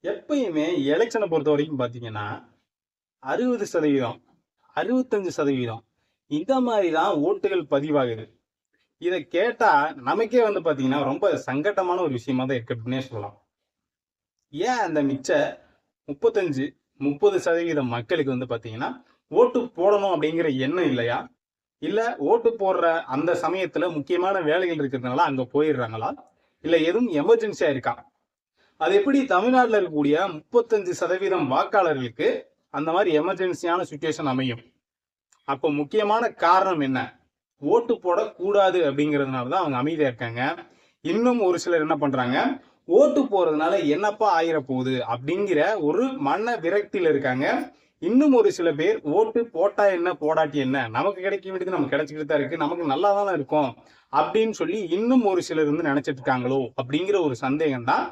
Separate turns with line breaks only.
எப்பயுமே எலெக்ஷனை பொறுத்த வரைக்கும் பார்த்தீங்கன்னா 60% 65% இந்த மாதிரி தான் ஓட்டுகள் பதிவாகுது. இதை கேட்டா நமக்கே பார்த்தீங்கன்னா ரொம்ப சங்கட்டமான ஒரு விஷயமா தான் இருக்கு அப்படின்னே சொல்லலாம். ஏன் அந்த மிச்ச 35 30% மக்களுக்கு பார்த்தீங்கன்னா ஓட்டு போடணும் அப்படிங்கிற எண்ணம் இல்லையா? இல்ல ஓட்டு போடுற அந்த சமயத்துல முக்கியமான வேலைகள் இருக்கிறதுனால அங்க போயிடுறாங்களா? இல்ல எதுவும் எமர்ஜென்சியா இருக்கா? அது எப்படி தமிழ்நாட்டில் இருக்கக்கூடிய 35% வாக்காளர்களுக்கு அந்த மாதிரி எமர்ஜென்சியான சுச்சுவேஷன் அமையும்? அப்போ முக்கியமான காரணம் என்ன? ஓட்டு போடக்கூடாது அப்படிங்கிறதுனால தான் அவங்க அமைதியா இருக்காங்க. இன்னும் ஒரு சிலர் என்ன பண்றாங்க, ஓட்டு போறதுனால என்னப்பா ஆயிர போகுது அப்படிங்கிற ஒரு மன விரக்தியில இருக்காங்க. இன்னும் ஒரு சில பேர் ஓட்டு போட்டா என்ன போடாட்டி என்ன, நமக்கு கிடைக்க வேண்டியது நமக்கு கிடைச்சிக்கிட்டு தான் இருக்கு, நமக்கு நல்லா தானே இருக்கும் அப்படின்னு சொல்லி இன்னும் ஒரு சிலர் நினைச்சிட்டு இருக்காங்களோ அப்படிங்கிற ஒரு சந்தேகம் தான்